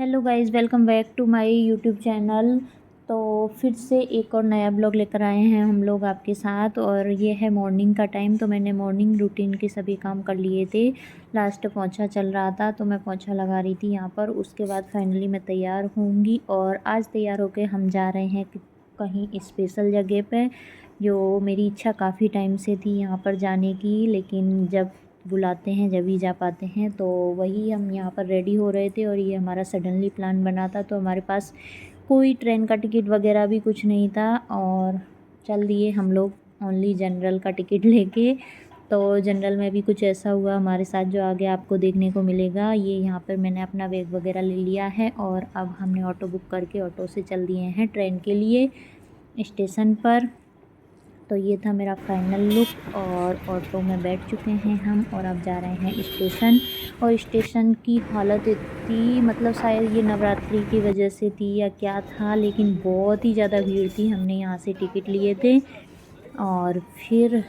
Hello guys, welcome back to my YouTube channel. तो फिर से एक और नया ब्लॉग लेकर आए हैं हम लोग आपके साथ। और ये है मॉर्निंग का टाइम। तो मैंने मॉर्निंग रूटीन के सभी काम कर लिए थे। लास्ट पोंछा चल रहा था तो मैं पोंछा लगा रही थी यहाँ पर। उसके बाद फाइनली मैं तैयार होंगी और आज तैयार होके हम जा रहे हैं कहीं स्पेशल जगह पे, जो मेरी इच्छा काफ़ी टाइम से थी यहाँ पर जाने की, लेकिन जब बुलाते हैं जब ही जा पाते हैं। तो वही हम यहाँ पर रेडी हो रहे थे और ये हमारा सडनली प्लान बना था। तो हमारे पास कोई ट्रेन का टिकट वगैरह भी कुछ नहीं था और चल दिए हम लोग ओनली जनरल का टिकट लेके। तो जनरल में भी कुछ ऐसा हुआ हमारे साथ जो आगे आपको देखने को मिलेगा। ये यहाँ पर मैंने अपना बैग वगैरह ले लिया है और अब हमने ऑटो बुक करके ऑटो से चल दिए हैं ट्रेन के लिए स्टेशन पर। तो ये था मेरा फाइनल लुक और ऑटो में बैठ चुके हैं हम और अब जा रहे हैं स्टेशन। और स्टेशन की हालत इतनी, मतलब शायद ये नवरात्रि की वजह से थी या क्या था, लेकिन बहुत ही ज़्यादा भीड़ थी। हमने यहाँ से टिकट लिए थे और फिर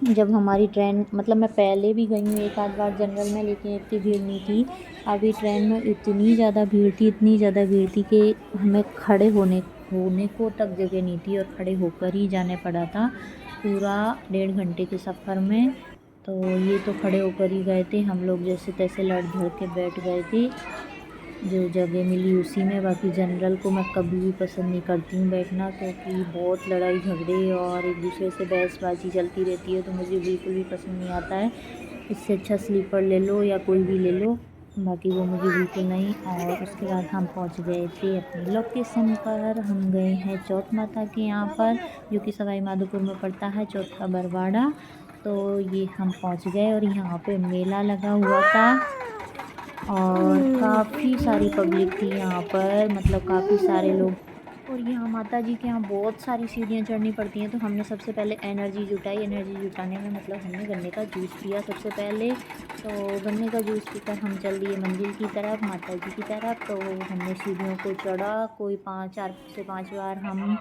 जब हमारी ट्रेन, मतलब मैं पहले भी गई हूँ एक आध बार जनरल में, लेकिन इतनी भीड़ नहीं थी। अभी ट्रेन में इतनी ज़्यादा भीड़ थी, इतनी ज़्यादा भीड़ थी कि हमें खड़े होने को तक जगह नहीं थी और खड़े होकर ही जाने पड़ा था पूरा 1.5 घंटे के सफ़र में। तो ये तो खड़े होकर ही गए थे हम लोग, जैसे तैसे लड़ झड़ के बैठ गए थे जो जगह मिली उसी में। बाकी जनरल को मैं कभी भी पसंद नहीं करती हूँ बैठना, क्योंकि बहुत लड़ाई झगड़े और एक दूसरे से बहसबाजी चलती रहती है, तो मुझे बिल्कुल भी पसंद नहीं आता है। इससे अच्छा स्लीपर ले लो या कोई भी ले लो, बाकी वो मुझे बिल्कुल नहीं। और उसके बाद हम पहुंच गए थे अपनी लोकेशन पर। हम गए हैं चौथ माता के यहाँ पर, जो कि सवाई माधोपुर में पड़ता है, चौथ का बरवाड़ा। तो ये हम पहुंच गए और यहाँ पे मेला लगा हुआ था और काफ़ी सारी पब्लिक थी यहाँ पर, मतलब काफ़ी सारे लोग। और यहाँ माता जी के यहाँ बहुत सारी सीढ़ियाँ चढ़नी पड़ती हैं। तो हमने सबसे पहले एनर्जी जुटाई। एनर्जी जुटाने में मतलब हमने गन्ने का जूस पिया सबसे पहले। तो गन्ने का जूस पीकर हम चल दिए मंदिर की तरफ, माता जी की तरफ। तो हमने सीढ़ियों को चढ़ा, कोई 4 से 5 बार। हम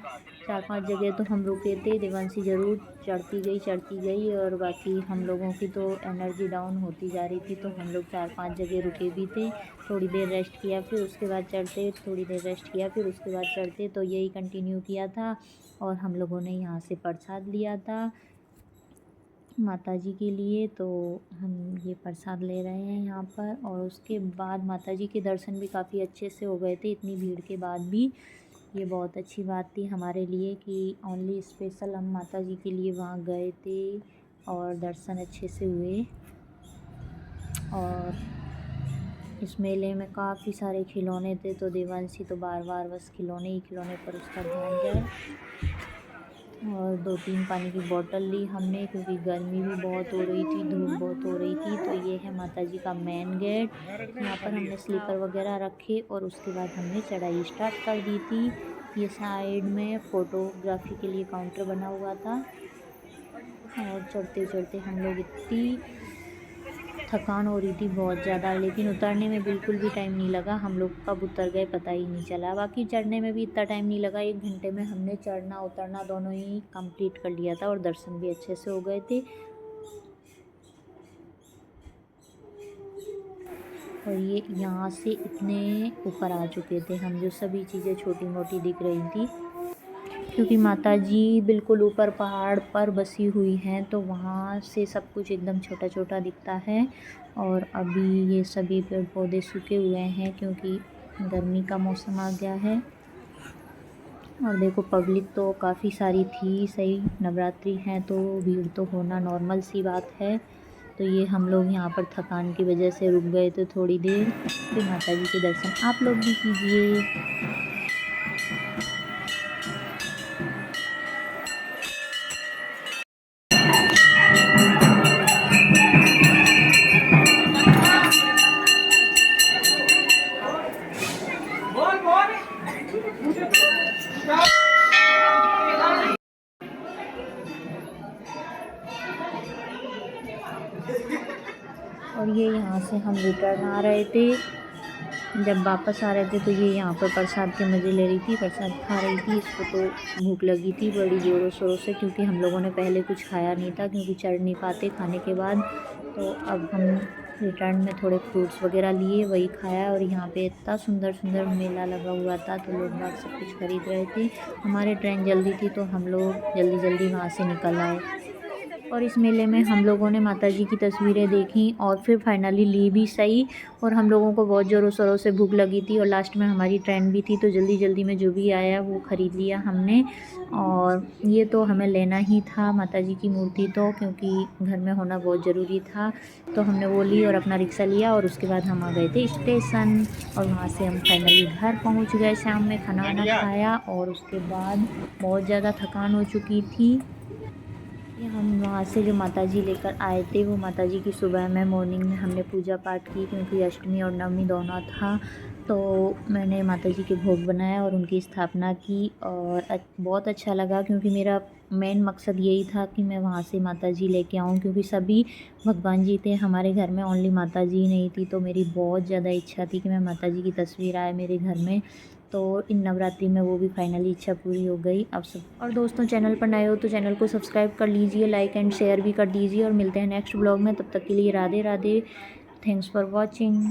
4-5 जगह तो हम रुके थे। देवांशी ज़रूर चढ़ती गई और बाकी हम लोगों की तो एनर्जी डाउन होती जा रही थी। तो हम लोग 4-5 जगह रुके भी थे, थोड़ी देर रेस्ट किया, फिर उसके बाद चढ़ते, थोड़ी देर रेस्ट किया, फिर उसके बाद चढ़ते। तो यही कंटिन्यू किया था। और हम लोगों ने यहाँ से प्रसाद लिया था माता जी के लिए। तो हम ये प्रसाद ले रहे हैं यहाँ पर। और उसके बाद माता जी के दर्शन भी काफ़ी अच्छे से हो गए थे इतनी भीड़ के बाद भी। ये बहुत अच्छी बात थी हमारे लिए कि ओनली स्पेशल हम माता जी के लिए वहाँ गए थे और दर्शन अच्छे से हुए। और इस मेले में काफ़ी सारे खिलौने थे, तो देवांशी तो बार बार बस खिलौने पर उसका ध्यान जाए। और 2-3 पानी की बोतल ली हमने, क्योंकि गर्मी भी बहुत हो रही थी, धूप बहुत हो रही थी। तो ये है माता जी का मेन गेट। यहाँ पर हमने स्लीपर वगैरह रखे और उसके बाद हमने चढ़ाई स्टार्ट कर दी थी। ये साइड में फ़ोटोग्राफी के लिए काउंटर बना हुआ था। और चढ़ते चढ़ते हम लोग, इतनी थकान हो रही थी बहुत ज़्यादा, लेकिन उतरने में बिल्कुल भी टाइम नहीं लगा। हम लोग कब उतर गए पता ही नहीं चला। बाकी चढ़ने में भी इतना टाइम नहीं लगा, 1 घंटे में हमने चढ़ना उतरना दोनों ही कंप्लीट कर लिया था और दर्शन भी अच्छे से हो गए थे। और ये यहाँ से इतने ऊपर आ चुके थे हम, जो सभी चीज़ें छोटी मोटी दिख रही थी, क्योंकि माता जी बिल्कुल ऊपर पहाड़ पर बसी हुई हैं, तो वहाँ से सब कुछ एकदम छोटा छोटा दिखता है। और अभी ये सभी पेड़ पौधे सूखे हुए हैं क्योंकि गर्मी का मौसम आ गया है। और देखो पब्लिक तो काफ़ी सारी थी, सही नवरात्रि है तो भीड़ तो होना नॉर्मल सी बात है। तो ये हम लोग यहाँ पर थकान की वजह से रुक गए थे थोड़ी देर, फिर माता जी के दर्शन आप लोग भी कीजिए। और ये यहाँ से हम रिटर्न आ रहे थे। जब वापस आ रहे थे तो ये यहाँ पर प्रसाद के मज़े ले रही थी, प्रसाद खा रही थी। इसको तो भूख लगी थी बड़ी ज़ोरों शोरों से, क्योंकि हम लोगों ने पहले कुछ खाया नहीं था, क्योंकि चढ़ नहीं पाते खाने के बाद। तो अब हम रिटर्न में थोड़े फ्रूट्स वगैरह लिए, वही खाया। और यहाँ पे इतना सुंदर सुंदर मेला लगा हुआ था, तो लोग बाग सब कुछ खरीद रहे थे। हमारे ट्रेन जल्दी थी तो हम लोग जल्दी जल्दी वहाँ से निकल आए। और इस मेले में हम लोगों ने माताजी की तस्वीरें देखी और फिर फाइनली ली भी सही। और हम लोगों को बहुत ज़ोरों शोरों से भूख लगी थी और लास्ट में हमारी ट्रेन भी थी, तो जल्दी जल्दी में जो भी आया वो ख़रीद लिया हमने। और ये तो हमें लेना ही था माताजी की मूर्ति, तो क्योंकि घर में होना बहुत ज़रूरी था, तो हमने वो ली और अपना रिक्शा लिया और उसके बाद हम आ गए थे स्टेशन। और वहाँ से हम फाइनली घर पहुँच गए। शाम में खाना वाना खाया और उसके बाद बहुत ज़्यादा थकान हो चुकी थी। ये हम वहाँ से जो माताजी लेकर आए थे, वो माताजी की सुबह में मॉर्निंग में हमने पूजा पाठ की, क्योंकि अष्टमी और नवमी दोनों था। तो मैंने माताजी के भोग बनाया और उनकी स्थापना की और बहुत अच्छा लगा, क्योंकि मेरा मेन मकसद यही था कि मैं वहाँ से माताजी लेके आऊँ, क्योंकि सभी भगवान जी थे हमारे घर में, ओनली माताजी ही नहीं थी। तो मेरी बहुत ज़्यादा इच्छा थी कि मैं माताजी की तस्वीर आए मेरे घर में। तो इन नवरात्रि में वो भी फाइनली इच्छा पूरी हो गई। अब सब और दोस्तों, चैनल पर नए हो तो चैनल को सब्सक्राइब कर लीजिए, लाइक एंड शेयर भी कर दीजिए। और मिलते हैं नेक्स्ट ब्लॉग में, तब तक के लिए Radhe Radhe. Thanks for watching.